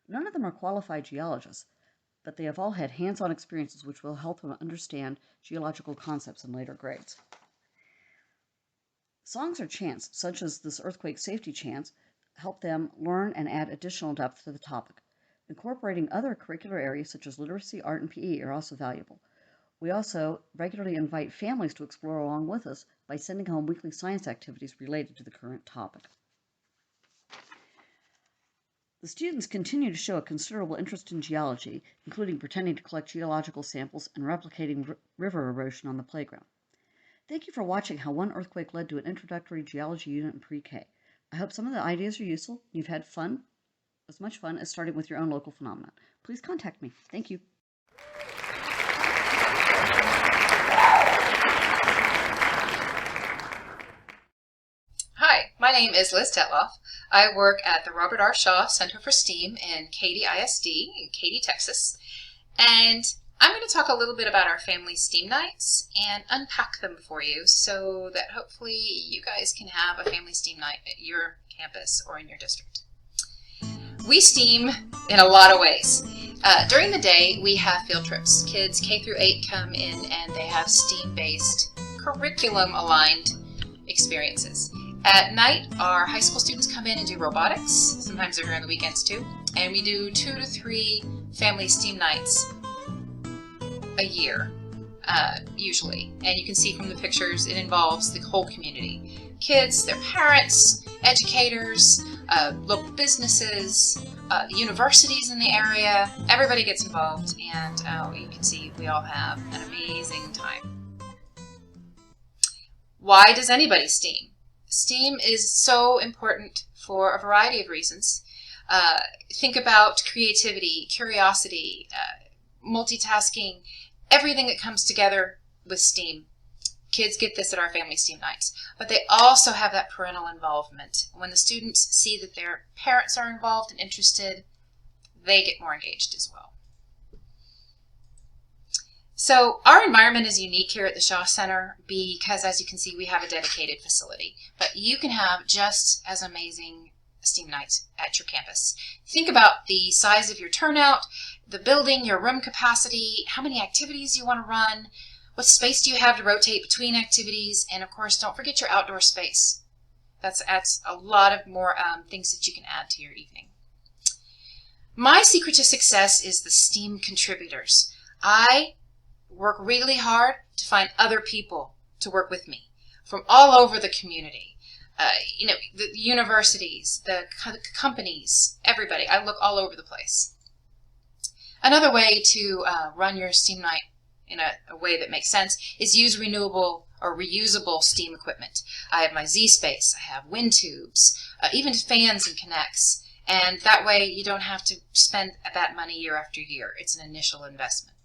None of them are qualified geologists, but they have all had hands-on experiences which will help them understand geological concepts in later grades. Songs or chants, such as this earthquake safety chants, help them learn and add additional depth to the topic. Incorporating other curricular areas such as literacy, art, and PE are also valuable. We also regularly invite families to explore along with us by sending home weekly science activities related to the current topic. The students continue to show a considerable interest in geology, including pretending to collect geological samples and replicating river erosion on the playground. Thank you for watching how one earthquake led to an introductory geology unit in pre-K. I hope some of the ideas are useful. You've had as much fun as starting with your own local phenomenon. Please contact me. Thank you. Hi, my name is Liz Tetloff. I work at the Robert R. Shaw Center for STEAM in Katy ISD in Katy, Texas. And I'm going to talk a little bit about our family STEAM nights and unpack them for you so that hopefully you guys can have a family STEAM night at your campus or in your district. We STEAM in a lot of ways. During the day, we have field trips. Kids K through 8 come in and they have STEAM-based, curriculum-aligned experiences. At night, our high school students come in and do robotics. Sometimes they're here on the weekends too. And we do 2 to 3 family STEAM nights a year, usually. And you can see from the pictures, it involves the whole community. Kids, their parents, educators, local businesses, universities in the area. Everybody gets involved, and you can see we all have an amazing time. Why does anybody STEAM? STEAM is so important for a variety of reasons. Think about creativity, curiosity, multitasking, everything that comes together with STEAM. Kids get this at our family STEAM nights, but they also have that parental involvement. When the students see that their parents are involved and interested, they get more engaged as well. So our environment is unique here at the Shaw Center because, as you can see, we have a dedicated facility, but you can have just as amazing STEAM nights at your campus. Think about the size of your turnout, the building, your room capacity, how many activities you want to run, what space do you have to rotate between activities, and of course, don't forget your outdoor space. That's a lot of more things that you can add to your evening. My secret to success is the STEAM contributors. I work really hard to find other people to work with me. from all over the community. The universities, the companies, everybody. I look all over the place. Another way to run your STEAM night in a way that makes sense is use renewable or reusable STEAM equipment. I have my Z-Space, I have wind tubes, even fans and Kinects, and that way you don't have to spend that money year after year. It's an initial investment.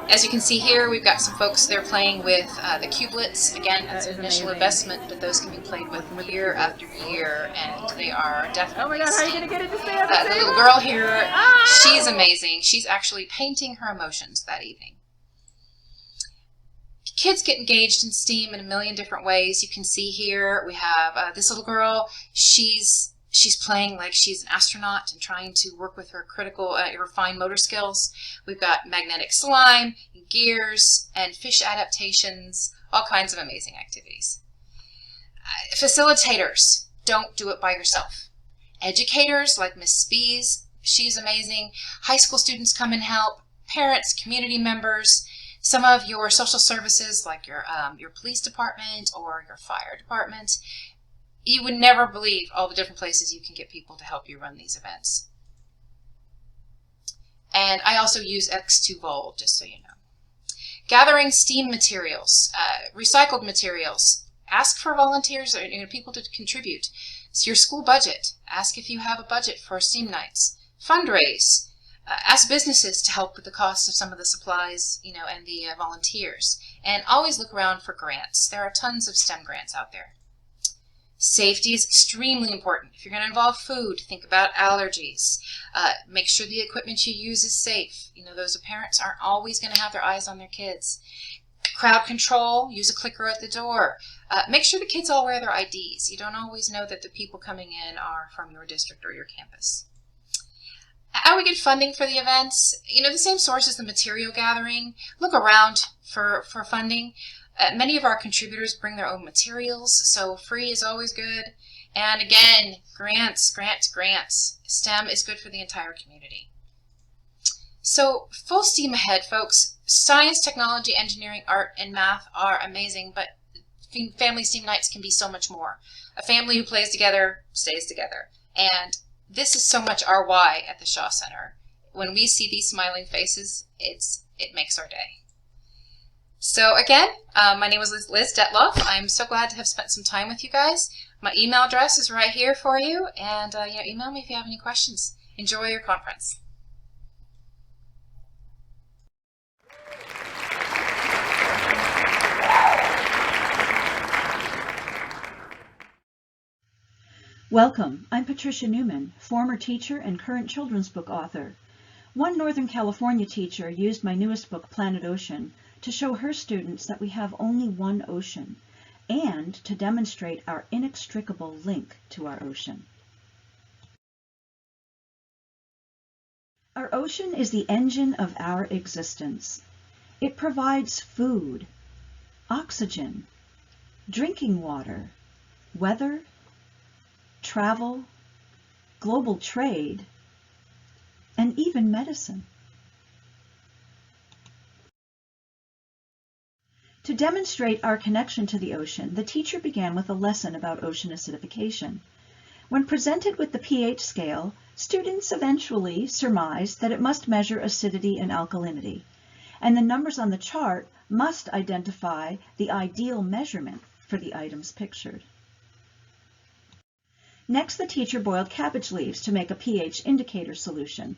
As you can see here, we've got some folks there playing with the cubelets. Again, that's an initial investment, but those can be played with year after year, and they are definitely. Oh my God, how are you gonna get it to stay up? The little girl here, she's amazing. She's actually painting her emotions that evening. Kids get engaged in STEAM in a million different ways. You can see here we have this little girl. She's playing like she's an astronaut and trying to work with her her fine motor skills. We've got magnetic slime, gears, and fish adaptations, all kinds of amazing activities. Facilitators, don't do it by yourself. Educators like Miss Spees, she's amazing. High school students come and help. Parents, community members, some of your social services like your police department or your fire department. You would never believe all the different places you can get people to help you run these events. And I also use X2Vol, just so you know. Gathering STEAM materials, recycled materials. Ask for volunteers or people to contribute. It's your school budget. Ask if you have a budget for STEAM nights. Fundraise. Ask businesses to help with the cost of some of the supplies, and the volunteers. And always look around for grants. There are tons of STEM grants out there. Safety is extremely important. If you're going to involve food, think about allergies. Make sure the equipment you use is safe. Those parents aren't always going to have their eyes on their kids. Crowd control, use a clicker at the door. Make sure the kids all wear their IDs. You don't always know that the people coming in are from your district or your campus. How we get funding for the events? The same source as the material gathering. Look around for funding. Many of our contributors bring their own materials, so free is always good. And again, grants. STEM is good for the entire community. So full steam ahead, folks. Science, technology, engineering, art, and math are amazing, but family STEAM nights can be so much more. A family who plays together stays together. And this is so much our why at the Shaw Center. When we see these smiling faces, it makes our day. So again, my name is Liz Detloff. I'm so glad to have spent some time with you guys. My email address is right here for you, and email me if you have any questions. Enjoy your conference. Welcome. I'm Patricia Newman, former teacher and current children's book author. One Northern California teacher used my newest book, Planet Ocean, to show her students that we have only one ocean, and to demonstrate our inextricable link to our ocean. Our ocean is the engine of our existence. It provides food, oxygen, drinking water, weather, travel, global trade, and even medicine. To demonstrate our connection to the ocean, the teacher began with a lesson about ocean acidification. When presented with the pH scale, students eventually surmised that it must measure acidity and alkalinity, and the numbers on the chart must identify the ideal measurement for the items pictured. Next, the teacher boiled cabbage leaves to make a pH indicator solution.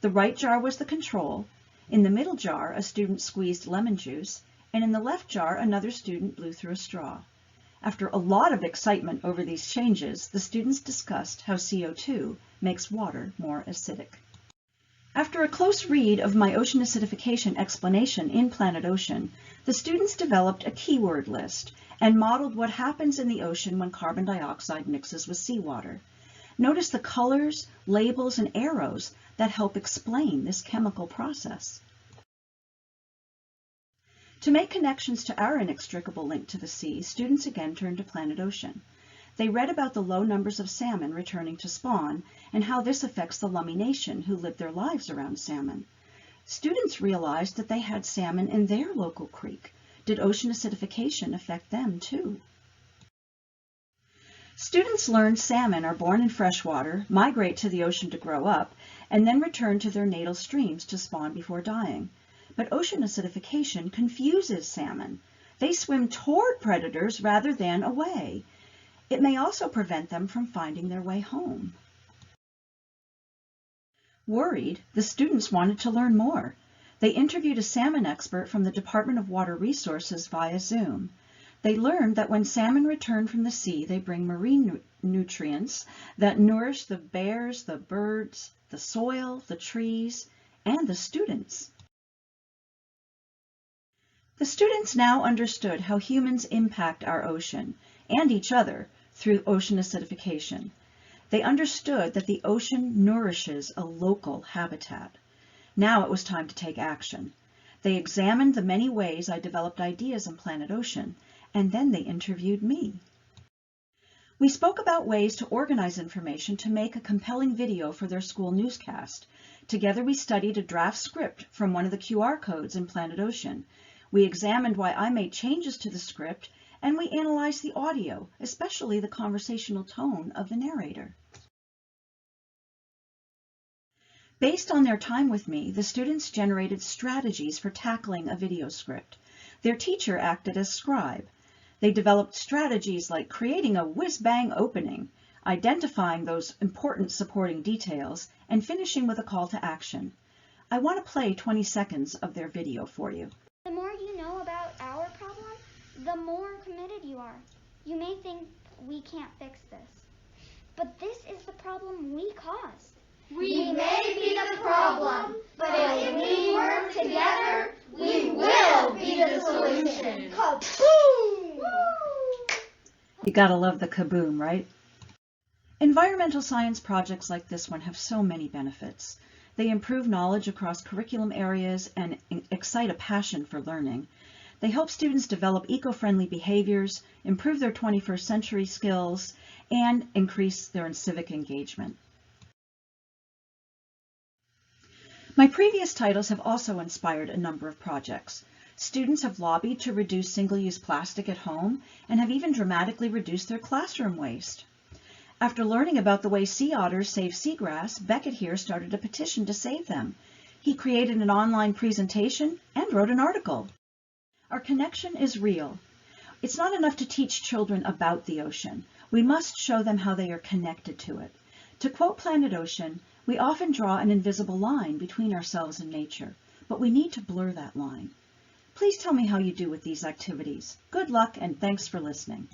The right jar was the control. In the middle jar, a student squeezed lemon juice, and in the left jar, another student blew through a straw. After a lot of excitement over these changes, the students discussed how CO2 makes water more acidic. After a close read of my ocean acidification explanation in Planet Ocean, the students developed a keyword list and modeled what happens in the ocean when carbon dioxide mixes with seawater. Notice the colors, labels, and arrows that help explain this chemical process. To make connections to our inextricable link to the sea, students again turned to Planet Ocean. They read about the low numbers of salmon returning to spawn and how this affects the Lummi Nation who live their lives around salmon. Students realized that they had salmon in their local creek, Did ocean acidification affect them too? Students learned salmon are born in freshwater, migrate to the ocean to grow up, and then return to their natal streams to spawn before dying. But ocean acidification confuses salmon. They swim toward predators rather than away. It may also prevent them from finding their way home. Worried, the students wanted to learn more. They interviewed a salmon expert from the Department of Water Resources via Zoom. They learned that when salmon return from the sea, they bring marine nutrients that nourish the bears, the birds, the soil, the trees, and the students. The students now understood how humans impact our ocean and each other through ocean acidification. They understood that the ocean nourishes a local habitat. Now it was time to take action. They examined the many ways I developed ideas in Planet Ocean, and then they interviewed me. We spoke about ways to organize information to make a compelling video for their school newscast. Together we studied a draft script from one of the QR codes in Planet Ocean. We examined why I made changes to the script, and we analyzed the audio, especially the conversational tone of the narrator. Based on their time with me, the students generated strategies for tackling a video script. Their teacher acted as scribe. They developed strategies like creating a whiz-bang opening, identifying those important supporting details, and finishing with a call to action. I want to play 20 seconds of their video for you. The more you know about our problem, the more committed you are. You may think we can't fix this, but this is the problem we caused. We may be the problem, but if we work together, we will be the solution. Kaboom! You gotta love the kaboom, right? Environmental science projects like this one have so many benefits. They improve knowledge across curriculum areas and excite a passion for learning. They help students develop eco-friendly behaviors, improve their 21st century skills, and increase their civic engagement. My previous titles have also inspired a number of projects. Students have lobbied to reduce single-use plastic at home and have even dramatically reduced their classroom waste. After learning about the way sea otters save seagrass, Beckett here started a petition to save them. He created an online presentation and wrote an article. Our connection is real. It's not enough to teach children about the ocean. We must show them how they are connected to it. To quote Planet Ocean, we often draw an invisible line between ourselves and nature, but we need to blur that line. Please tell me how you do with these activities. Good luck and thanks for listening.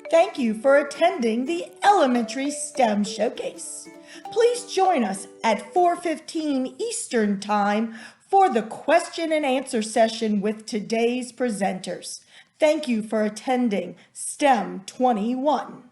Thank you for attending the Elementary STEM Showcase. Please join us at 4:15 Eastern Time for the question and answer session with today's presenters. Thank you for attending STEM 21.